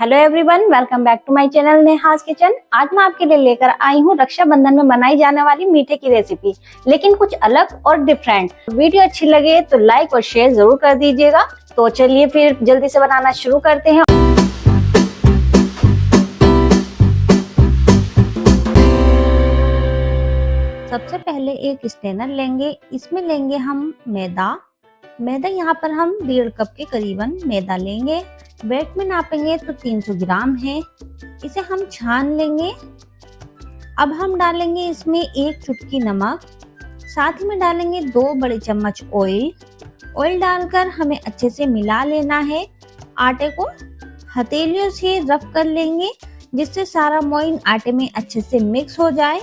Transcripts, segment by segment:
Hello everyone, welcome back to my channel Neha's Kitchen. आज मैं आपके लिए लेकर आई हूँ रक्षाबंधन में बनाई जाने वाली मीठे की रेसिपी, लेकिन कुछ अलग और डिफरेंट। वीडियो अच्छी लगे तो लाइक और शेयर जरूर कर दीजिएगा। तो चलिए फिर जल्दी से बनाना शुरू करते हैं। सबसे पहले एक स्ट्रेनर लेंगे, इसमें लेंगे हम मैदा यहाँ पर हम 1.5 कप के करीबन मैदा लेंगे। वेट में नापेंगे तो 300 ग्राम है। इसे हम छान लेंगे। अब हम डालेंगे इसमें 1 चुटकी नमक, साथ ही में डालेंगे 2 बड़े चम्मच ऑयल डालकर हमें अच्छे से मिला लेना है। आटे को हथेलियों से रफ कर लेंगे, जिससे सारा मोइन आटे में अच्छे से मिक्स हो जाए।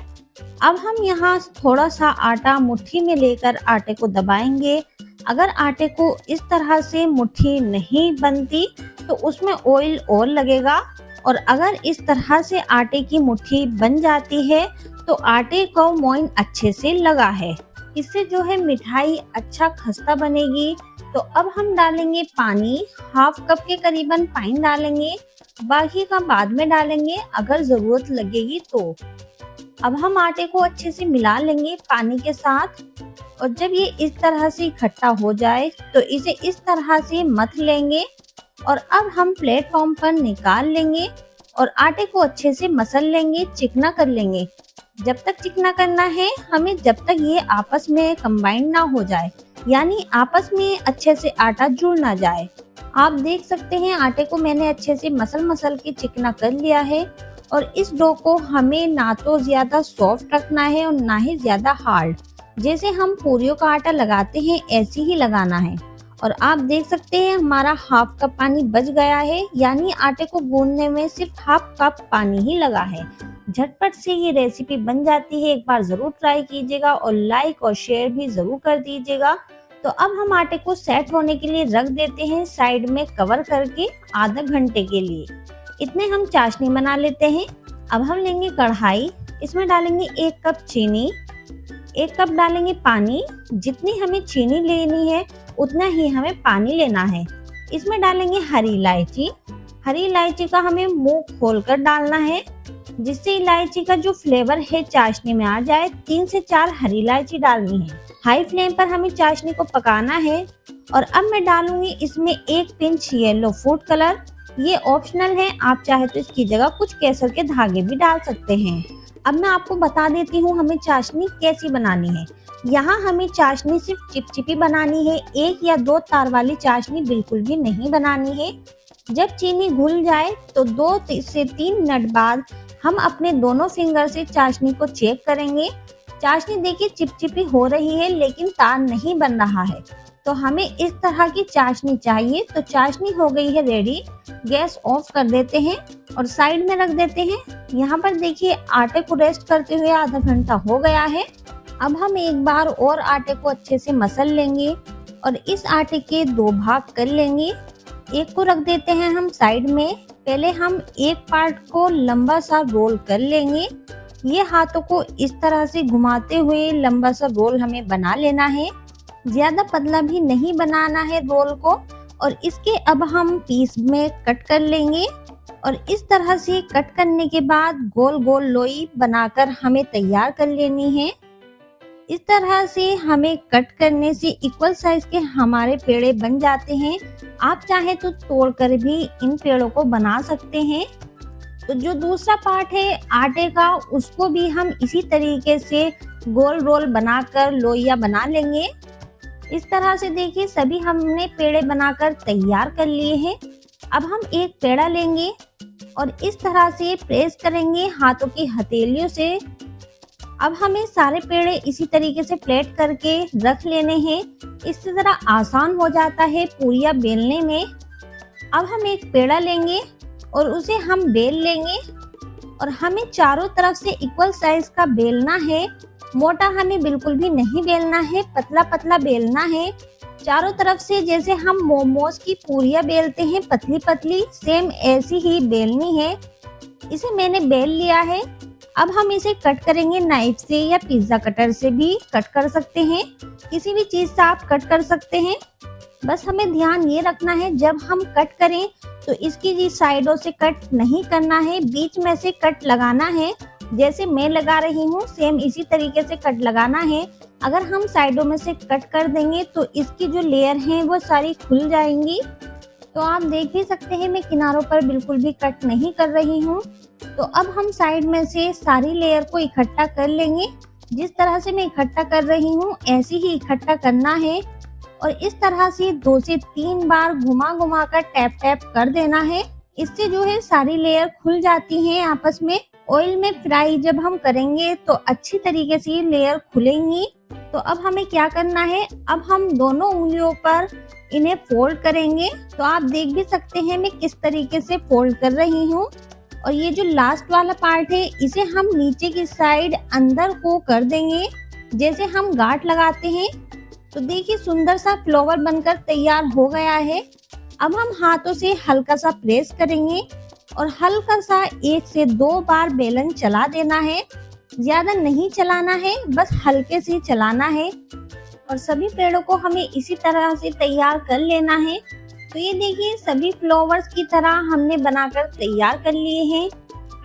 अब हम यहाँ थोड़ा सा आटा मुट्ठी में लेकर आटे को दबाएंगे। अगर आटे को इस तरह से मुट्ठी नहीं बनती तो उसमें ऑयल और लगेगा, और अगर इस तरह से आटे की मुट्ठी बन जाती है तो आटे को मोइन अच्छे से लगा है। इससे जो है मिठाई अच्छा खस्ता बनेगी। तो अब हम डालेंगे पानी, 1/2 कप के करीबन पानी डालेंगे, बाकी का बाद में डालेंगे अगर जरूरत लगेगी तो। अब हम आटे को अच्छे से मिला लेंगे पानी के साथ, और जब ये इस तरह से इकट्ठा हो जाए तो इसे इस तरह से मथ लेंगे। और अब हम प्लेटफॉर्म पर निकाल लेंगे और आटे को अच्छे से मसल लेंगे, चिकना कर लेंगे। जब तक चिकना करना है हमें, जब तक ये आपस में कंबाइन ना हो जाए, यानी आपस में अच्छे से आटा जुड़ ना जाए। आप देख सकते हैं आटे को मैंने अच्छे से मसल के चिकना कर लिया है। और इस डो को हमें ना तो ज्यादा सॉफ्ट रखना है और ना ही ज्यादा हार्ड। जैसे हम पूरियों का आटा लगाते हैं ऐसे ही लगाना है। और आप देख सकते हैं हमारा 1/2 कप पानी बच गया है, यानी आटे को गूंदने में सिर्फ 1/2 कप पानी ही लगा है। झटपट से ये रेसिपी बन जाती है, एक बार जरूर ट्राई कीजिएगा और लाइक और शेयर भी जरूर कर दीजिएगा। तो अब हम आटे को सेट होने के लिए रख देते हैं साइड में कवर करके आधा घंटे के लिए। इतने हम चाशनी बना लेते हैं। अब हम लेंगे कढ़ाई, इसमें डालेंगे 1 कप चीनी, 1 कप डालेंगे पानी। जितनी हमें चीनी लेनी है उतना ही हमें पानी लेना है। इसमें डालेंगे हरी इलायची का हमें मुंह खोलकर डालना है, जिससे इलायची का जो फ्लेवर है चाशनी में आ जाए। 3 से 4 हरी इलायची डालनी है। हाई फ्लेम पर हमें चाशनी को पकाना है। और अब मैं डालूंगी इसमें 1 पिंच येलो फूड कलर। ये ऑप्शनल है, आप चाहे तो इसकी जगह कुछ केसर के धागे भी डाल सकते हैं। अब मैं आपको बता देती हूँ हमें चाशनी कैसी बनानी है। यहाँ हमें चाशनी सिर्फ चिपचिपी बनानी है, 1 या 2 तार वाली चाशनी बिल्कुल भी नहीं बनानी है। जब चीनी घुल जाए तो 2 से 3 मिनट बाद हम अपने दोनों फिंगर से चाशनी को चेक करेंगे। चाशनी देखिए चिपचिपी हो रही है, लेकिन तार नहीं बन रहा है। तो हमें इस तरह की चाशनी चाहिए। तो चाशनी हो गई है रेडी। गैस ऑफ कर देते हैं और साइड में रख देते हैं। यहाँ पर देखिए आटे को रेस्ट करते हुए आधा घंटा हो गया है। अब हम एक बार और आटे को अच्छे से मसल लेंगे और इस आटे के 2 भाग कर लेंगे। एक को रख देते हैं हम साइड में। पहले हम एक पार्ट को लंबा सा रोल कर लेंगे। ये हाथों को इस तरह से घुमाते हुए लंबा सा रोल हमें बना लेना है। ज्यादा पतला भी नहीं बनाना है रोल को। और इसके अब हम पीस में कट कर लेंगे। और इस तरह से कट करने के बाद गोल गोल लोई बनाकर हमें तैयार कर लेनी है। इस तरह से हमें कट करने से इक्वल साइज के हमारे पेड़े बन जाते हैं। आप चाहे तो तोड़कर भी इन पेड़ों को बना सकते हैं। तो जो दूसरा पार्ट है आटे का, उसको भी हम इसी तरीके से गोल रोल बनाकर लोइया बना लेंगे। इस तरह से देखिए सभी हमने पेड़े बनाकर तैयार कर लिए हैं। अब हम एक पेड़ा लेंगे और इस तरह से प्रेस करेंगे हाथों की हथेलियों से। अब हमें सारे पेड़े इसी तरीके से प्लेट करके रख लेने हैं। इससे जरा आसान हो जाता है पूरियां बेलने में। अब हम एक पेड़ा लेंगे और उसे हम बेल लेंगे। और हमें चारों तरफ से इक्वल साइज का बेलना है। मोटा हमें बिल्कुल भी नहीं बेलना है, पतला पतला बेलना है। चारों तरफ से जैसे हम मोमोज की पूरियां बेलते हैं पतली पतली, सेम ऐसी ही बेलनी है। इसे मैंने बेल लिया है। अब हम इसे कट करेंगे नाइफ से, या पिज्जा कटर से भी कट कर सकते हैं। किसी भी चीज से आप कट कर सकते हैं। बस हमें ध्यान ये रखना है जब हम कट करें तो इसकी जी साइडों से कट नहीं करना है, बीच में से कट लगाना है। जैसे मैं लगा रही हूँ सेम इसी तरीके से कट लगाना है। अगर हम साइडों में से कट कर देंगे तो इसकी जो लेयर हैं वो सारी खुल जाएंगी। तो आप देख भी सकते हैं मैं किनारों पर बिल्कुल भी कट नहीं कर रही हूँ। तो अब हम साइड में से सारी लेयर को इकट्ठा कर लेंगे। जिस तरह से मैं इकट्ठा कर रही हूँ ऐसे ही इकट्ठा करना है और इस तरह से 2 से 3 बार घुमा घुमा कर टैप टैप कर देना है। इससे जो है सारी लेयर खुल जाती हैं आपस में। ऑयल में फ्राई जब हम करेंगे तो अच्छी तरीके से ये लेयर खुलेंगी। तो अब हमें क्या करना है, अब हम दोनों उंगलियों पर इन्हें फोल्ड करेंगे। तो आप देख भी सकते हैं मैं किस तरीके से फोल्ड कर रही हूँ। और ये जो लास्ट वाला पार्ट है इसे हम नीचे की साइड अंदर को कर देंगे जैसे हम गांठ लगाते हैं। तो देखिए सुंदर सा फ्लावर बनकर तैयार हो गया है। अब हम हाथों से हल्का सा प्रेस करेंगे और हल्का सा 1 से 2 बार बेलन चला देना है। ज्यादा नहीं चलाना है, बस हल्के से चलाना है। और सभी पेड़ों को हमें इसी तरह से तैयार कर लेना है। तो ये देखिए सभी फ्लावर्स की तरह हमने बनाकर तैयार कर लिए हैं।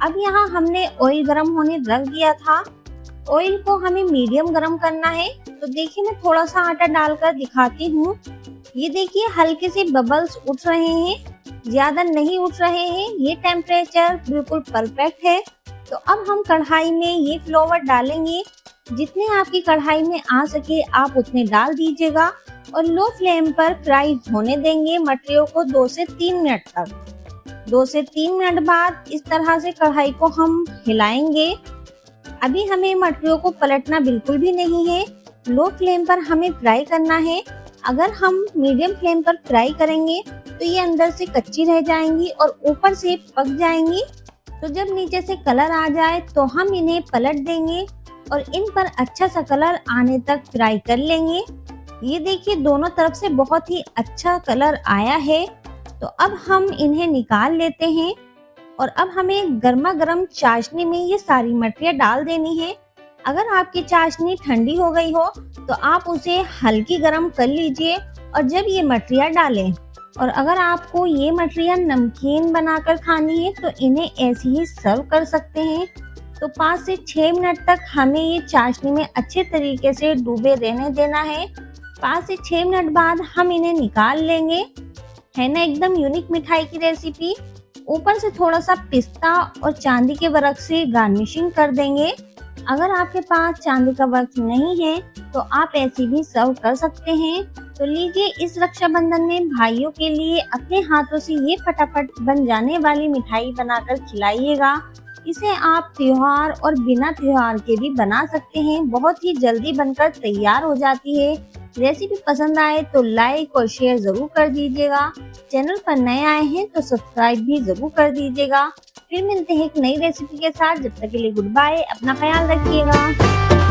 अब यहाँ हमने ऑयल गरम होने रख दिया था। ऑयल को हमें मीडियम गरम करना है। तो देखिए मैं थोड़ा सा आटा डालकर दिखाती हूँ। ये देखिए हल्के से बबल्स उठ रहे हैं, ज्यादा नहीं उठ रहे हैं। ये टेम्परेचर बिल्कुल परफेक्ट है। तो अब हम कढ़ाई में ये फ्लावर डालेंगे। जितने आपकी कढ़ाई में आ सके आप उतने डाल दीजिएगा और लो फ्लेम पर फ्राई होने देंगे मटरियों को 2 से 3 मिनट तक। 2 से 3 मिनट बाद इस तरह से कढ़ाई को हम हिलाएंगे। अभी हमें मटरियों को पलटना बिल्कुल भी नहीं है, लो फ्लेम पर हमें फ्राई करना है। अगर हम मीडियम फ्लेम पर फ्राई करेंगे तो ये अंदर से कच्ची रह जाएंगी और ऊपर से पक जाएंगी। तो जब नीचे से कलर आ जाए तो हम इन्हें पलट देंगे और इन पर अच्छा सा कलर आने तक फ्राई कर लेंगे। ये देखिए दोनों तरफ से बहुत ही अच्छा कलर आया है। तो अब हम इन्हें निकाल लेते हैं और अब हमें गर्मा गर्म चाशनी में ये सारी मटरियाँ डाल देनी है। अगर आपकी चाशनी ठंडी हो गई हो तो आप उसे हल्की गर्म कर लीजिए और जब ये मटरियाँ डालें। और अगर आपको ये मटरियाँ नमकीन बनाकर खानी है तो इन्हें ऐसे ही सर्व कर सकते हैं। तो 5 से 6 मिनट तक हमें ये चाशनी में अच्छे तरीके से डूबे रहने देना है। 5 से 6 मिनट बाद हम इन्हें निकाल लेंगे। है ना एकदम यूनिक मिठाई की रेसिपी। ऊपर से थोड़ा सा पिस्ता और चांदी के वर्क से गार्निशिंग कर देंगे। अगर आपके पास चांदी का वर्क नहीं है तो आप ऐसे भी सर्व कर सकते हैं। तो लीजिए इस रक्षाबंधन में भाइयों के लिए अपने हाथों से ये फटाफट बन जाने वाली मिठाई बनाकर खिलाइएगा। इसे आप त्योहार और बिना त्योहार के भी बना सकते हैं, बहुत ही जल्दी बनकर तैयार हो जाती है। रेसिपी पसंद आए तो लाइक और शेयर जरूर कर दीजिएगा। चैनल पर नए आए हैं तो सब्सक्राइब भी जरूर कर दीजिएगा। फिर मिलते हैं एक नई रेसिपी के साथ। जब तक के लिए गुड बाय, अपना ख्याल रखिएगा।